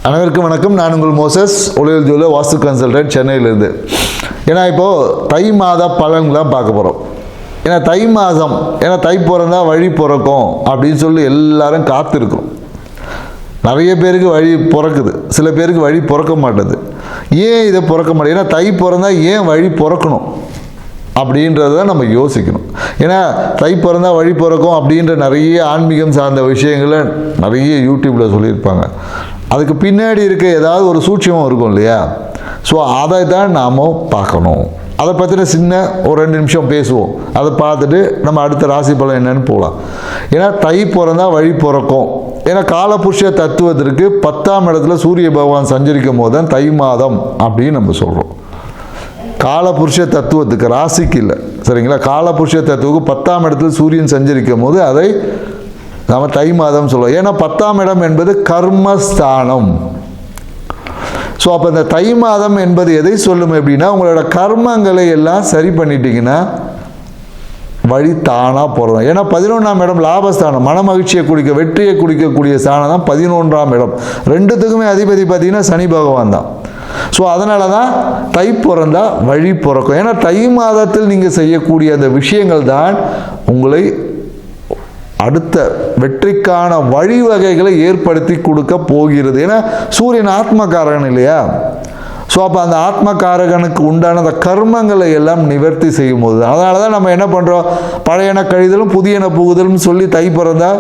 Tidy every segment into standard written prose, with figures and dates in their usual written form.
அனைவருக்கும் வணக்கம். நான் உங்கள் மோசஸ் ஒளியல் ஜோல வாஸ்து கன்சல்டன்ட் சென்னையிலிருந்து. ஏன்னா இப்போது தை மாத பலன்களாக பார்க்க போகிறோம். ஏன்னா தை மாதம், ஏன்னா தை பிறந்தா வழி பிறக்கும் அப்படின்னு சொல்லி எல்லாரும் காத்திருக்கிறோம். நிறைய பேருக்கு வழி பிறக்குது, சில பேருக்கு வழி பிறக்க மாட்டேது. ஏன் இதை பிறக்க மாட்டேது? ஏன்னா தை பிறந்தா ஏன் வழி பிறக்கணும் அப்படின்றத நம்ம யோசிக்கணும். ஏன்னா தை பிறந்தா வழி பிறக்கும் அப்படின்ற நிறைய ஆன்மீகம் சார்ந்த விஷயங்களை நிறைய யூடியூப்பில் சொல்லியிருப்பாங்க. அதுக்கு பின்னாடி இருக்க ஏதாவது ஒரு சூட்சமம் இருக்கும் இல்லையா? ஸோ அதை தான் நாம் பார்க்கணும். அதை பற்றின சின்ன ஒரு 2 நிமிஷம் பேசுவோம். அதை பார்த்துட்டு நம்ம அடுத்த ராசி பலன் என்னன்னு போகலாம். ஏன்னா தை பிறந்தா வழி பிறக்கும். ஏன்னா காலபுருஷ தத்துவத்திற்கு 10ஆம் இடத்துல சூரிய பகவான் சஞ்சரிக்கும் போது தான் தை மாதம் அப்படின்னு நம்ம சொல்கிறோம். காலபுருஷ தத்துவத்துக்கு, ராசிக்கு இல்லை, சரிங்களா? காலபுருஷ தத்துவத்துக்கு 10ஆம் இடத்துல சூரியன் சஞ்சரிக்கும் போது அதை நம்ம தை மாதம் சொல்லுவோம். ஏன்னா 10ஆம் இடம் என்பது கர்மஸ்தானம். ஸோ அப்போ இந்த தை மாதம் என்பது எதை சொல்லும் அப்படின்னா, உங்களோட கர்மங்களை எல்லாம் சரி பண்ணிட்டீங்கன்னா வழி தானாக போகிறோம். ஏன்னா 11ஆம் இடம் லாபஸ்தானம், மன மகிழ்ச்சியை குடிக்க, வெற்றியை குடிக்கக்கூடிய ஸ்தானம் தான் 11ஆம் இடம். ரெண்டுத்துக்குமே அதிபதி பார்த்தீங்கன்னா சனி பகவான் தான். ஸோ அதனால தான் தை பிறந்தா வழி பிறக்கும். ஏன்னா தை மாதத்தில் நீங்கள் செய்யக்கூடிய அந்த விஷயங்கள் தான் உங்களை அடுத்த வெற்றிக்கான வழிவகைகளை ஏற்படுத்தி கொடுக்க போகிறது. ஏன்னா சூரியன் ஆத்மகாரகன் இல்லையா? ஸோ அப்போ அந்த ஆத்மகாரகனுக்கு உண்டான அந்த கர்மங்களை எல்லாம் நிவர்த்தி செய்யும் போது, அதனால தான் நம்ம என்ன பண்ணுறோம், பழையன கழிதலும் புதியன புகுதலும் சொல்லி தை பிறந்தா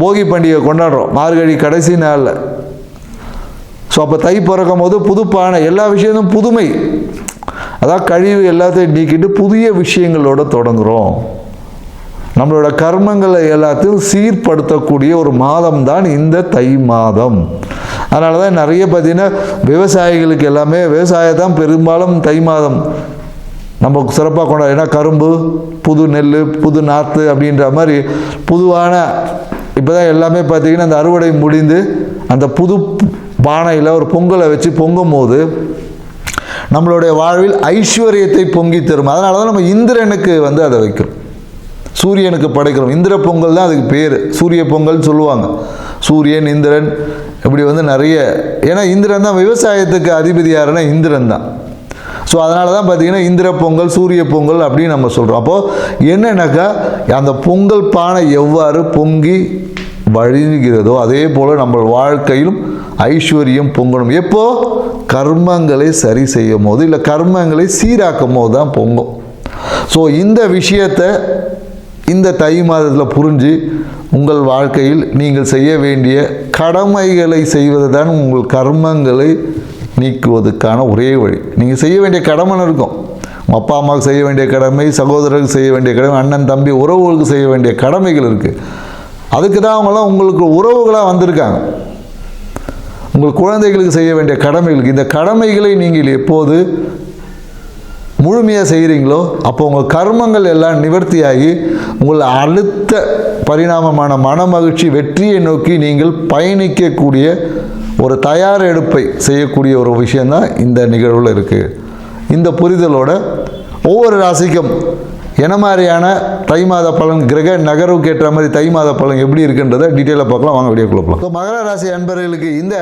போகி பண்டிகை கொண்டாடுறோம், மார்கழி கடைசி நாளில். ஸோ அப்போ தை பிறக்கும் போது புதுப்பான எல்லா விஷயமும் புதுமை, அதான் கழிவு எல்லாத்தையும் நீக்கிட்டு புதிய விஷயங்களோட தொடங்குகிறோம். நம்மளோட கர்மங்களை எல்லாத்தையும் சீர்படுத்தக்கூடிய ஒரு மாதம் தான் இந்த தை மாதம். அதனால தான் நிறைய பார்த்தீங்கன்னா விவசாயிகளுக்கு எல்லாமே விவசாயத்தான் பெரும்பாலும் தை மாதம் நம்ம சிறப்பாக கொண்டாடும். ஏன்னா கரும்பு, புது நெல், புது நாற்று அப்படின்ற மாதிரி புதுவான இப்போ தான் எல்லாமே பார்த்திங்கன்னா அந்த அறுவடை முடிந்து அந்த புது பானையில் ஒரு பொங்கலை வச்சு பொங்கும் போது நம்மளுடைய வாழ்வில் ஐஸ்வர்யத்தை பொங்கி தரும். அதனால தான் நம்ம இந்திரனுக்கு அதை வைக்கிறோம், சூரியனுக்கு படைக்கிறோம். இந்திர பொங்கல் தான் அதுக்கு பேர், சூரிய பொங்கல் சொல்லுவாங்க. சூரியன், இந்திரன் இப்படி நிறைய, ஏன்னா இந்திரன் தான் விவசாயத்துக்கு அதிபதி. யாருன்னா இந்திரன் தான். ஸோ அதனால தான் பார்த்தீங்கன்னா இந்திர பொங்கல், சூரிய பொங்கல் அப்படின்னு நம்ம சொல்கிறோம். அப்போது என்னன்னாக்கா அந்த பொங்கல் பானை எவ்வாறு பொங்கி வழிகிறதோ அதே போல் நம்ம வாழ்க்கையிலும் ஐஸ்வர்யம் பொங்கணும். எப்போ கர்மங்களை சரி செய்யும் போது, இல்லை கர்மங்களை சீராக்கும் போது தான் பொங்கும். ஸோ இந்த விஷயத்தை இந்த தை மாதத்தில் புரிஞ்சு உங்கள் வாழ்க்கையில் நீங்கள் செய்ய வேண்டிய கடமைகளை செய்வது தான் உங்கள் கர்மங்களை நீக்குவதற்கான ஒரே வழி. நீங்கள் செய்ய வேண்டிய கடமை இருக்கும். உங்கள் அப்பா அம்மாவுக்கு செய்ய வேண்டிய கடமை, சகோதரருக்கு செய்ய வேண்டிய கடமை, அண்ணன் தம்பி உறவுகளுக்கு செய்ய வேண்டிய கடமைகள் இருக்குது. அதுக்கு தான் அவங்களாம் உங்களுக்கு உறவுகளாக வந்திருக்காங்க. உங்கள் குழந்தைகளுக்கு செய்ய வேண்டிய கடமைகளுக்கு, இந்த கடமைகளை நீங்கள் எப்போது முழுமையாக செய்கிறீங்களோ அப்போ உங்கள் கர்மங்கள் எல்லாம் நிவர்த்தியாகி உங்கள் அடுத்த பரிணாமமான மன மகிழ்ச்சி, வெற்றியை நோக்கி நீங்கள் பயணிக்கக்கூடிய ஒரு தயார் எடுப்பை செய்யக்கூடிய ஒரு விஷயந்தான் இந்த நிகழ்வில் இருக்குது. இந்த புரிதலோட ஒவ்வொரு ராசிக்கும் என்ன மாதிரியான தை மாத பலன், கிரக நகர்வுக்கு ஏற்ற மாதிரி தை மாத பலன் எப்படி இருக்குன்றதை டீட்டெயிலாக பார்க்கலாம். வாங்க வீடியோக்குள்ள போகலாம். ஸோ மகர ராசி அன்பர்களுக்கு இந்த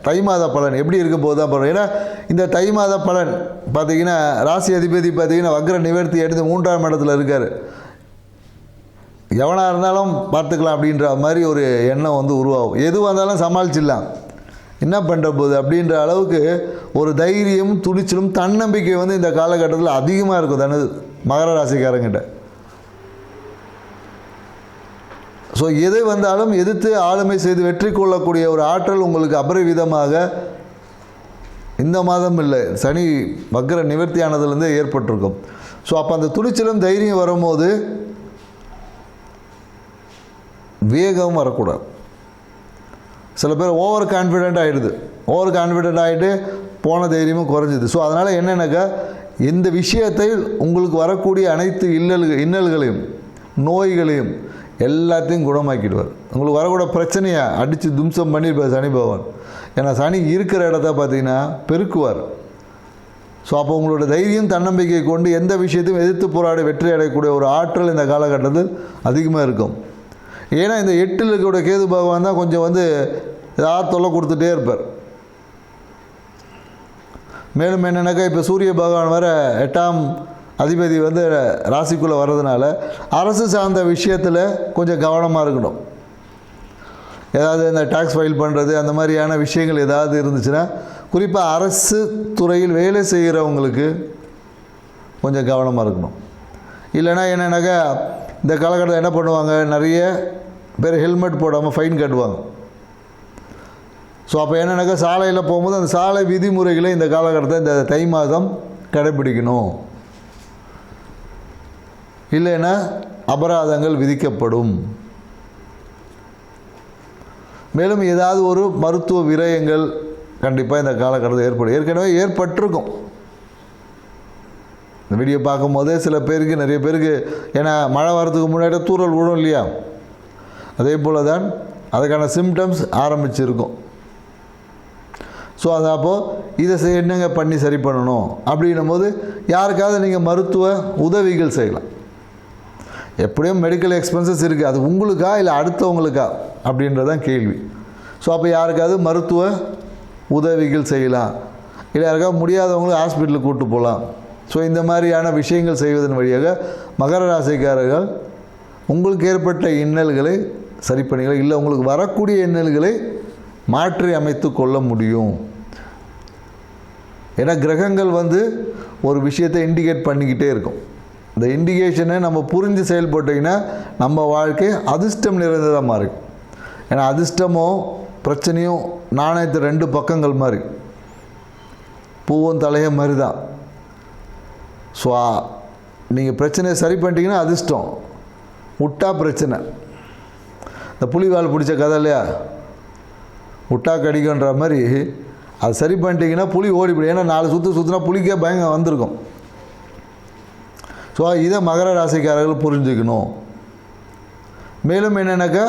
தை மாத பலன் எப்படி இருக்கும் போது தான் பலன். ஏன்னா இந்த தை மாத பலன் பார்த்தீங்கன்னா ராசி அதிபதி பார்த்தீங்கன்னா வக்ர நிவர்த்தி எடுத்து 3ஆம் இடத்துல இருக்கார். எவனாக இருந்தாலும் பார்த்துக்கலாம் அப்படின்ற மாதிரி ஒரு எண்ணம் உருவாகும். எது வந்தாலும் சமாளிச்சிடலாம், என்ன பண்ணுற போது அப்படின்ற அளவுக்கு ஒரு தைரியம், துணிச்சலும், தன்னம்பிக்கை இந்த காலகட்டத்தில் அதிகமாக இருக்கும் மகர ராசிக்காரங்கிட்ட. ஸோ எது வந்தாலும் எதிர்த்து ஆளுமை செய்து வெற்றி கொள்ளக்கூடிய ஒரு ஆற்றல் உங்களுக்கு அபரிவிதமாக இந்த மாதம் இல்லை, சனி வக்ர நிவர்த்தியானதுலேருந்து ஏற்பட்டிருக்கும். ஸோ அப்போ அந்த துணிச்சலும் தைரியம் வரும்போது வேகம் வரக்கூடாது. சில பேர் ஓவர் கான்ஃபிடென்ட் ஆகிடுது, ஓவர் கான்ஃபிடென்ட் ஆகிட்டு போன தைரியமும் குறைஞ்சிது. ஸோ அதனால் என்னென்னாக்கா இந்த விஷயத்தை உங்களுக்கு வரக்கூடிய அனைத்து இன்னல்களையும் நோய்களையும் எல்லாத்தையும் குணமாக்கிடுவார். உங்களுக்கு வரக்கூட பிரச்சனையை அடித்து தும்சம் பண்ணியிருப்பார் சனி பகவான். ஏன்னா சனி இருக்கிற இடத்த பார்த்தீங்கன்னா பெருக்குவார். ஸோ அப்போ உங்களோட தைரியம், தன்னம்பிக்கை கொண்டு எந்த விஷயத்தையும் எதிர்த்து போராடி வெற்றி அடையக்கூடிய ஒரு ஆற்றல் இந்த காலகட்டத்தில் அதிகமாக இருக்கும். ஏன்னா இந்த 8ல் இருக்கக்கூடிய கேது பகவான் தான் கொஞ்சம் ஏதாவது தொல்லை கொடுத்துட்டே இருப்பார். மேலும் என்னென்னாக்கா இப்போ சூரிய பகவான் வர 8ஆம் அதிபதி வந்து ராசிக்குள்ளே வர்றதுனால அரசு சார்ந்த விஷயத்தில் கொஞ்சம் கவனமாக இருக்கணும். ஏதாவது இந்த டேக்ஸ் ஃபைல் பண்ணுறது அந்த மாதிரியான விஷயங்கள் ஏதாவது இருந்துச்சுன்னா, குறிப்பாக அரசு துறையில் வேலை செய்கிறவங்களுக்கு கொஞ்சம் கவனமாக இருக்கணும். இல்லைன்னா என்னென்னாக்கா இந்த காலகட்டத்தில் என்ன பண்ணுவாங்க, நிறைய பேர் ஹெல்மெட் போடாமல் ஃபைன் கட்டுவாங்க. ஸோ அப்போ என்னென்னாக்கா சாலையில் போகும்போது அந்த சாலை விதிமுறைகளை இந்த காலகட்டத்தில் இந்த தை மாதம் கடைப்பிடிக்கணும். இல்லைன்னா அபராதங்கள் விதிக்கப்படும். மேலும் ஏதாவது ஒரு மருத்துவ விரயங்கள் கண்டிப்பாக இந்த காலகட்டத்தில் ஏற்படும். ஏற்கனவே ஏற்பட்டிருக்கும். இந்த வீடியோ பார்க்கும்போதே சில பேருக்கு, நிறைய பேருக்கு, ஏன்னா மழை வரதுக்கு முன்னாடி தூறல் விழும் இல்லையா, அதே போல் தான் அதுக்கான சிம்டம்ஸ் ஆரம்பிச்சிருக்கும். ஸோ அது அப்போது இதை என்னங்க பண்ணி சரி பண்ணணும் அப்படின்னும் போது யாருக்காவது நீங்கள் மருத்துவ உதவிகள் செய்யலாம். எப்படியும் மெடிக்கல் எக்ஸ்பென்சஸ் இருக்குது, அது உங்களுக்கா இல்லை அடுத்தவங்களுக்கா அப்படின்றதான் கேள்வி. ஸோ அப்போ யாருக்காவது மருத்துவ உதவிகள் செய்யலாம். இல்லை யாருக்காவது முடியாதவங்களுக்கு ஹாஸ்பிட்டலுக்கு கூப்பிட்டு போகலாம். ஸோ இந்த மாதிரியான விஷயங்கள் செய்வதன் வழியாக மகர ராசிக்காரர்கள் உங்களுக்கு ஏற்பட்ட இன்னல்களை சரி பண்ணிக்கலாம். இல்லை உங்களுக்கு வரக்கூடிய இன்னல்களை மாற்றி அமைத்து கொள்ள முடியும். ஏன்னா கிரகங்கள் வந்து ஒரு விஷயத்தை இண்டிகேட் பண்ணிக்கிட்டே இருக்கும். இந்த இண்டிகேஷனை நம்ம புரிஞ்சு செயல்பட்டிங்கன்னா நம்ம வாழ்க்கை அதிர்ஷ்டம் நிறைந்ததாக மாறும். ஏன்னா அதிர்ஷ்டமும் பிரச்சனையும் நாணயத்து 2 பக்கங்கள் மாதிரி, பூவும் தலையும் மாதிரி தான். ஸோ நீங்கள் பிரச்சனையை சரி பண்ணிட்டீங்கன்னா அதிர்ஷ்டம், விட்டா பிரச்சனை. இந்த புலிவால் பிடிச்ச கதை இல்லையா, விட்டா கடிக்குன்ற மாதிரி, அது சரி பண்ணிட்டீங்கன்னா புலி ஓடிப்படும். ஏன்னா 4 சுற்று சுற்றினா புலிக்கே பயங்கரம் வந்திருக்கும். ஸோ இதை மகர ராசிக்காரர்கள் புரிஞ்சுக்கணும். மேலும் என்னென்னாக்கா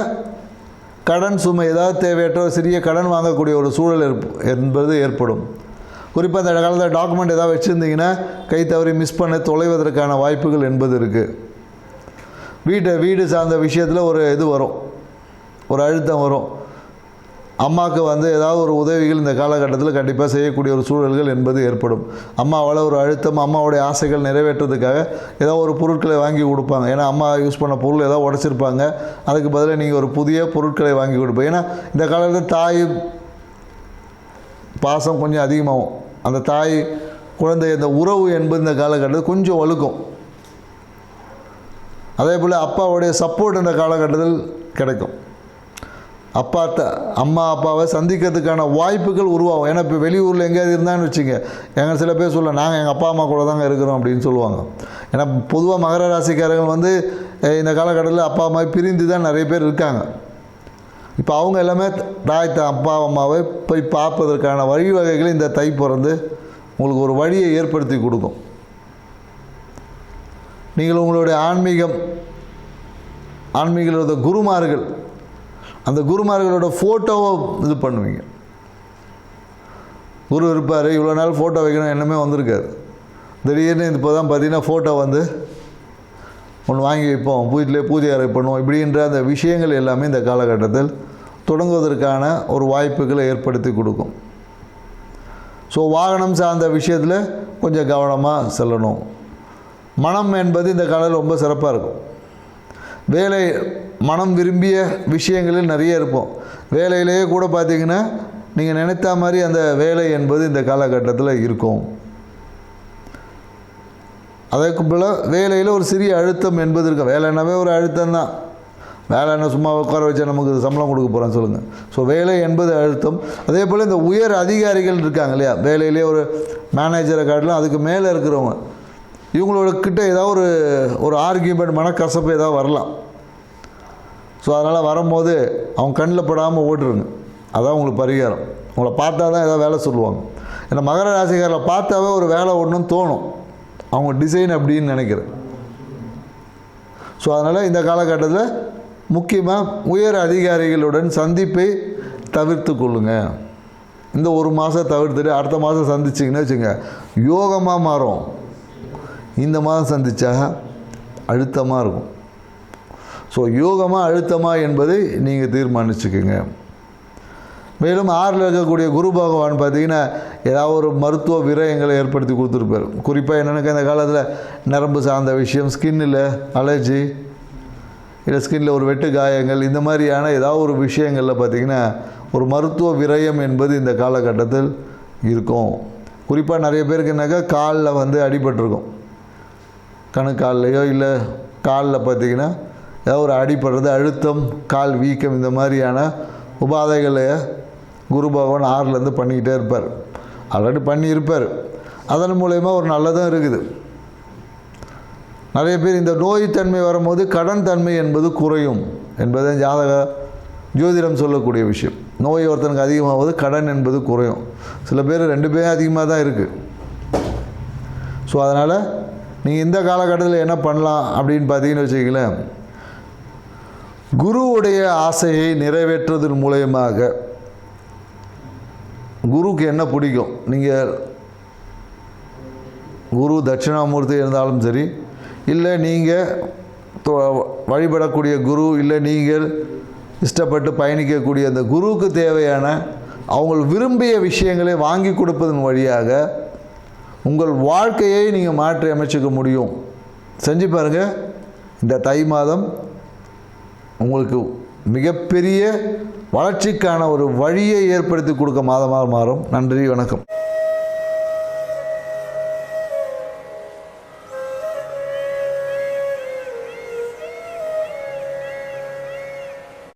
கடன் சுமை, ஏதாவது தேவையற்ற சிறிய கடன் வாங்கக்கூடிய ஒரு சூழல் என்பது ஏற்படும். குறிப்பாக இந்த காலத்தில் டாக்குமெண்ட் ஏதாவது வச்சுருந்தீங்கன்னா கை தவறி மிஸ் பண்ண தொலைவதற்கான வாய்ப்புகள் என்பது இருக்குது. வீடு சார்ந்த விஷயத்தில் ஒரு இது வரும், ஒரு அழுத்தம் வரும். அம்மாவுக்கு வந்து ஏதாவது ஒரு உதவிகள் இந்த காலகட்டத்தில் கண்டிப்பாக செய்யக்கூடிய ஒரு சூழல்கள் என்பது ஏற்படும். அம்மாவால் ஒரு அழுத்தம், அம்மாவுடைய ஆசைகள் நிறைவேற்றுறதுக்காக ஏதோ ஒரு பொருட்களை வாங்கி கொடுப்பாங்க. ஏன்னா அம்மா யூஸ் பண்ண பொருள் ஏதாவது உடச்சிருப்பாங்க, அதுக்கு பதிலாக நீங்கள் ஒரு புதிய பொருட்களை வாங்கி கொடுப்பீங்க. ஏன்னா இந்த காலத்தில் தாய் பாசம் கொஞ்சம் அதிகமாகும். அந்த தாய் குழந்தை இந்த உறவு என்பது இந்த காலகட்டத்தில் கொஞ்சம் வலுக்கும். அதே போல் அப்பாவுடைய சப்போர்ட் இந்த காலகட்டத்தில் கிடைக்கும். அம்மா அப்பாவை சந்திக்கிறதுக்கான வாய்ப்புகள் உருவாகும். ஏன்னா இப்போ வெளியூரில் எங்கேயாவது இருந்தான்னு வச்சுங்க, எங்கள் சில பேர் சொல்ல நாங்கள் எங்கள் அப்பா அம்மா கூட தாங்க இருக்கிறோம் அப்படின்னு சொல்லுவாங்க. ஏன்னா பொதுவாக மகர ராசிக்காரர்கள் வந்து இந்த காலகட்டத்தில் அப்பா அம்மா பிரிந்து தான் நிறைய பேர் இருக்காங்க. இப்போ அவங்க எல்லாமே அப்பா அம்மாவை போய் பார்ப்பதற்கான வழிவகைகளை இந்த தை பிறந்து உங்களுக்கு ஒரு வழியை ஏற்படுத்தி கொடுக்கும். நீங்கள் உங்களுடைய ஆன்மீகளோட குருமார்கள், அந்த குருமார்களோட ஃபோட்டோவை இது பண்ணுவீங்க. குரு இருப்பார், இவ்வளோ நாள் ஃபோட்டோ வைக்கணும் எண்ணமே வந்திருக்காது. திடீர்னு இப்போ தான் பார்த்தீங்கன்னா ஃபோட்டோ வந்து ஒன்று வாங்கி வைப்போம், வீட்டிலே பூஜை அறை பண்ணுவோம், இப்படின்ற அந்த விஷயங்கள் எல்லாமே இந்த காலகட்டத்தில் தொடங்குவதற்கான ஒரு வாய்ப்புகளை ஏற்படுத்தி கொடுக்கும். ஸோ வாகனம் சார்ந்த விஷயத்தில் கொஞ்சம் கவனமாக செல்லணும். மனம் என்பது இந்த காலத்தில் ரொம்ப சிறப்பாக இருக்கும். வேலை மனம் விரும்பிய விஷயங்களில் நிறைய இருப்போம். வேலையிலேயே கூட பார்த்திங்கன்னா நீங்கள் நினைத்த மாதிரி அந்த வேலை என்பது இந்த காலகட்டத்தில் இருக்கும். அதற்கு போல் வேலையில் ஒரு சிறிய அழுத்தம் என்பது இருக்கும். வேலைன்னாவே ஒரு அழுத்தம் தான். வேலை என்ன சும்மா உட்கார வச்சா நமக்கு சம்பளம் கொடுக்க போகிறேன்னு சொல்லுங்கள். ஸோ வேலை என்பது அழுத்தம். அதே போல் இந்த உயர் அதிகாரிகள் இருக்காங்க இல்லையா, வேலையிலே ஒரு மேனேஜரை காட்டிலும் அதுக்கு மேலே இருக்கிறவங்க, இவங்களோட கிட்ட ஏதாவது ஒரு ஆர்கியூமெண்ட், மனக்கசப்பு ஏதாவது வரலாம். ஸோ அதனால் வரும்போது அவங்க கண்ணில் படாமல் ஓட்டுருங்க. அதான் உங்களுக்கு பரிகாரம். உங்களை பார்த்தா தான் ஏதாவது வேலை சொல்லுவாங்க. ஏன்னா மகர ராசிக்காரில் பார்த்தாவே ஒரு வேலை ஒன்றுன்னு தோணும், அவங்க டிசைன் அப்படின்னு நினைக்கிறேன். ஸோ அதனால் இந்த காலகட்டத்தில் முக்கியமாக உயர் அதிகாரிகளுடன் சந்திப்பை தவிர்த்து கொள்ளுங்கள். இந்த ஒரு மாதம் தவிர்த்துட்டு அடுத்த மாதம் சந்திச்சிங்கன்னா வச்சுங்க, யோகமாக மாறும். இந்த மாதம் சந்தித்தா அழுத்தமாக இருக்கும். ஸோ யோகமாக அழுத்தமாக என்பதை நீங்கள் தீர்மானிச்சுக்குங்க. மேலும் 6ல் இருக்கக்கூடிய குரு பகவான் பார்த்திங்கன்னா ஏதாவது ஒரு மருத்துவ விரயங்களை ஏற்படுத்தி கொடுத்துருப்பார். குறிப்பாக என்னென்னா இந்த காலத்தில் நரம்பு சார்ந்த விஷயம், ஸ்கின்னில் அலர்ஜி, இல்லை ஸ்கின்னில் ஒரு வெட்டு காயங்கள், இந்த மாதிரியான ஏதாவது ஒரு விஷயங்களில் பார்த்திங்கன்னா ஒரு மருத்துவ விரயம் என்பது இந்த காலகட்டத்தில் இருக்கும். குறிப்பாக நிறைய பேருக்கு என்னக்கா காலில் வந்து அடிபட்டிருக்கும், கணுக்கால்லையோ இல்லை காலில் பார்த்திங்கன்னா ஏதாவது ஒரு அடிபடுறது, அழுத்தம், கால் வீக்கம், இந்த மாதிரியான உபாதைகளை குரு பகவான் 6லேருந்து பண்ணிக்கிட்டே இருப்பார். ஆல்ரெடி பண்ணியிருப்பார். அதன் மூலயமா ஒரு நல்லதும் இருக்குது. நிறைய பேர் இந்த நோய் தன்மை வரும்போது கடன் தன்மை என்பது குறையும் என்பதை ஜோதிடம் சொல்லக்கூடிய விஷயம். நோய் ஒருத்தனுக்கு அதிகமாகும்போது கடன் என்பது குறையும். சில பேர் 2 பேரும் அதிகமாக தான் இருக்குது. ஸோ அதனால் நீங்கள் இந்த காலகட்டத்தில் என்ன பண்ணலாம் அப்படின்னு பார்த்தீங்கன்னு வச்சுக்கிங்களேன், குருவுடைய ஆசையை நிறைவேற்றுவதன் மூலயமாக குருவுக்கு என்ன பிடிக்கும், நீங்கள் குரு தட்சிணாமூர்த்தி இருந்தாலும் சரி, இல்லை நீங்கள் வழிபடக்கூடிய குரு, இல்லை நீங்கள் இஷ்டப்பட்டு பயணிக்கக்கூடிய அந்த குருவுக்கு தேவையான அவங்க விரும்பிய விஷயங்களை வாங்கி கொடுப்பதன் வழியாக உங்கள் வாழ்க்கையை நீங்கள் மாற்றி அமைச்சிக்க முடியும். செஞ்சு பாருங்கள். இந்த தை மாதம் உங்களுக்கு மிகப்பெரிய வளர்ச்சிக்கான ஒரு வழியை ஏற்படுத்தி கொடுக்க மாதமாக மாறும். நன்றி, வணக்கம்.